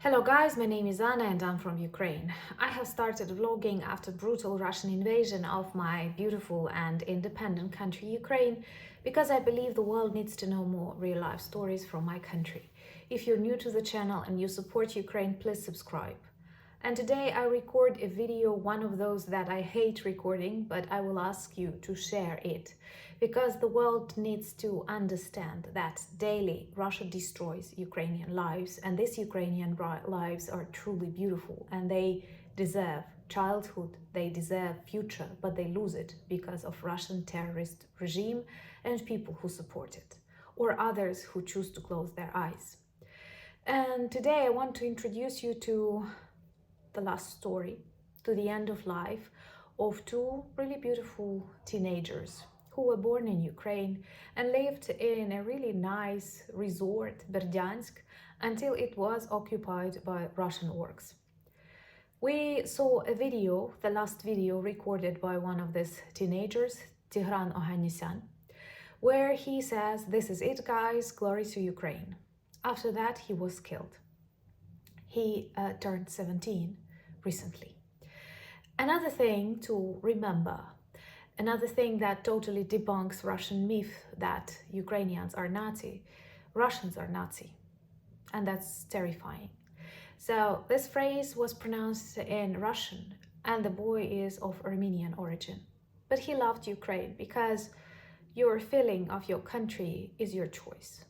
Hello guys, my name is Anna and I'm from Ukraine. I have started vlogging after brutal Russian invasion of my beautiful and independent country Ukraine because I believe the world needs to know more real-life stories from my country. If you're new to the channel and you support Ukraine, please subscribe. And today I record a video, one of those that I hate recording, but I will ask you to share it because the world needs to understand that daily Russia destroys Ukrainian lives, and these Ukrainian lives are truly beautiful and they deserve childhood, they deserve future, but they lose it because of Russian terrorist regime and people who support it, or others who choose to close their eyes. And today I want to introduce you to the last story, to the end of life of two really beautiful teenagers who were born in Ukraine and lived in a really nice resort, Berdiansk, until it was occupied by Russian orcs. We saw a video, the last video recorded by one of these teenagers, Tigran Ohannisyan, where he says, "This is it, guys, glory to Ukraine." After that, he was killed. He turned 17 recently. Another thing to remember, another thing that totally debunks Russian myth that Ukrainians are Nazi, Russians are Nazi, and that's terrifying. So this phrase was pronounced in Russian, and the boy is of Armenian origin. But he loved Ukraine because your feeling of your country is your choice.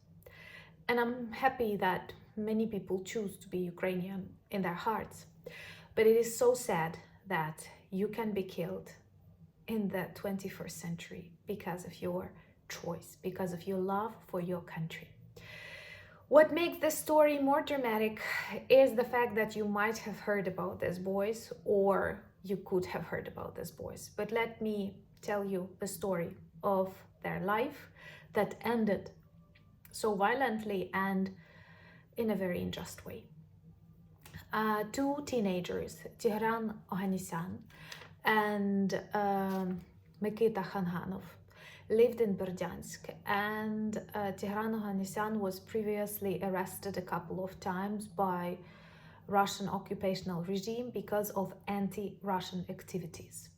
And I'm happy that many people choose to be Ukrainian in their hearts. But it is so sad that you can be killed in the 21st century because of your choice, because of your love for your country. What makes this story more dramatic is the fact that you might have heard about these boys, or you could have heard about these boys. But let me tell you the story of their life that ended so violently and in a very unjust way. Two teenagers, Tigran Ohannisyan and Mikita Khanhanov, lived in Berdiansk, and Tigran Ohannisyan was previously arrested a couple of times by Russian occupational regime because of anti-Russian activities.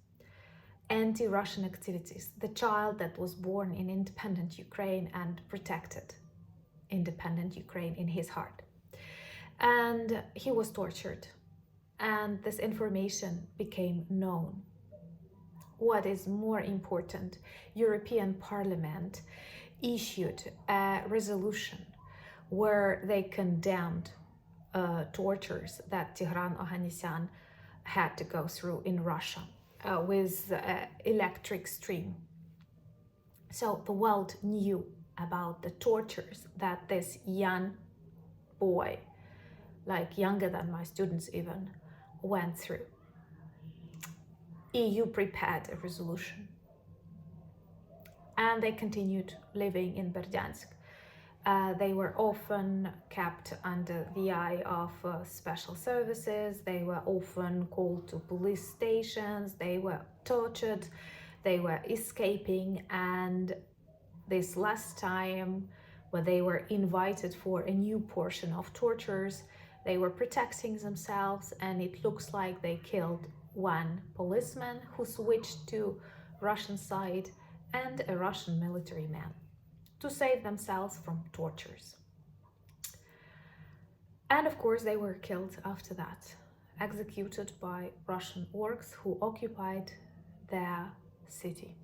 Anti-Russian activities. The child that was born in independent Ukraine and protected independent Ukraine in his heart. And he was tortured, and this information became known. What is more important, European Parliament issued a resolution where they condemned tortures that Tigran Ohannisyan had to go through in Russia with electric stream. So the world knew about the tortures that this young boy, like younger than my students even, went through. EU prepared a resolution and they continued living in Berdiansk. They were often kept under the eye of special services. They were often called to police stations. They were tortured. They were escaping, and this last time when they were invited for a new portion of tortures, they were protecting themselves, and it looks like they killed one policeman who switched to Russian side and a Russian military man to save themselves from tortures. And of course they were killed after that, executed by Russian orcs who occupied their city.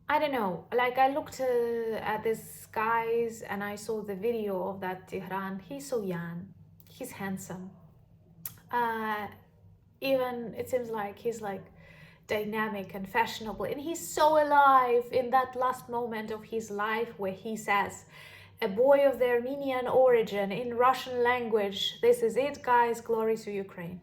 I don't know, like I looked at these guys and I saw the video of that Tigran. He's so young, he's handsome. Even it seems like he's like dynamic and fashionable, and he's so alive in that last moment of his life where he says, "A boy of the Armenian origin in Russian language, this is it, guys, glory to Ukraine."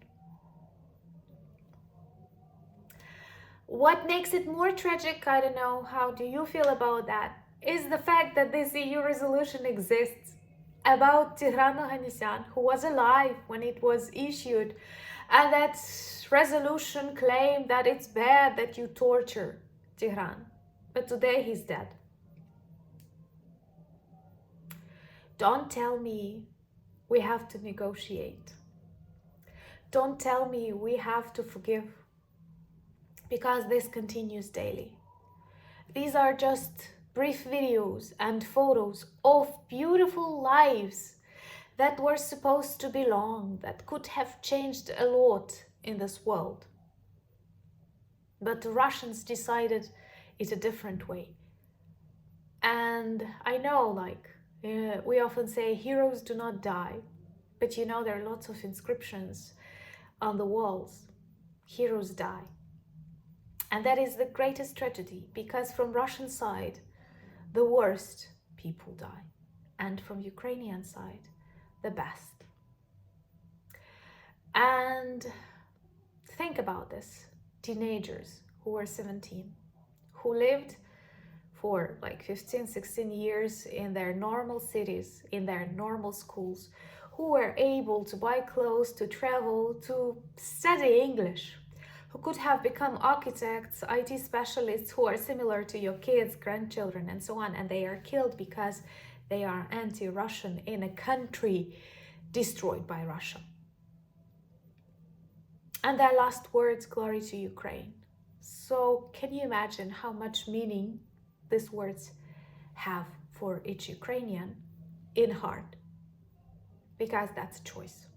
What makes it more tragic, I don't know, how do you feel about that, is the fact that this EU resolution exists about Tigran Ohannisyan, who was alive when it was issued, and that resolution claimed that it's bad that you torture Tigran, but today he's dead. Don't tell me we have to negotiate. Don't tell me we have to forgive, because this continues daily. These are just brief videos and photos of beautiful lives that were supposed to belong, that could have changed a lot in this world. But the Russians decided it a different way. And I know, we often say heroes do not die, but you know, there are lots of inscriptions on the walls. Heroes die. And that is the greatest tragedy, because from Russian side, the worst people die. And from Ukrainian side, the best. And think about this. Teenagers who were 17, who lived for like 15, 16 years in their normal cities, in their normal schools, who were able to buy clothes, to travel, to study English, who could have become architects, IT specialists who are similar to your kids, grandchildren, and so on, and they are killed because they are anti-Russian in a country destroyed by Russia. And their last words, glory to Ukraine. So can you imagine how much meaning these words have for each Ukrainian in heart? Because that's a choice.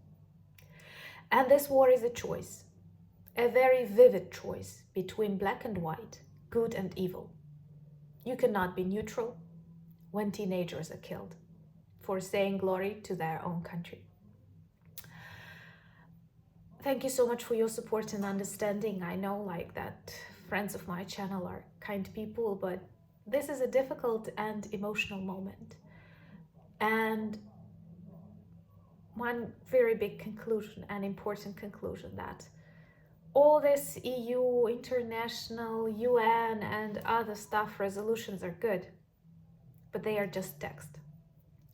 And this war is a choice, a very vivid choice between black and white, good and evil. You cannot be neutral when teenagers are killed for saying glory to their own country. Thank you so much for your support and understanding. I know that friends of my channel are kind people, but this is a difficult and emotional moment. And one very big conclusion, an important conclusion, that all this EU, international, UN and other stuff resolutions are good, but they are just text.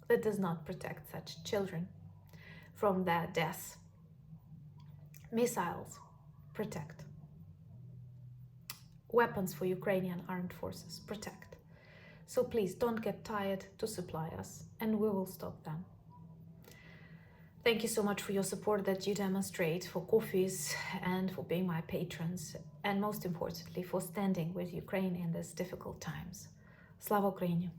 That does not protect such children from their deaths. Missiles protect. Weapons for Ukrainian armed forces protect. So please don't get tired to supply us, and we will stop them. Thank you so much for your support that you demonstrate, for coffees and for being my patrons, and most importantly for standing with Ukraine in these difficult times. Slava Ukraini!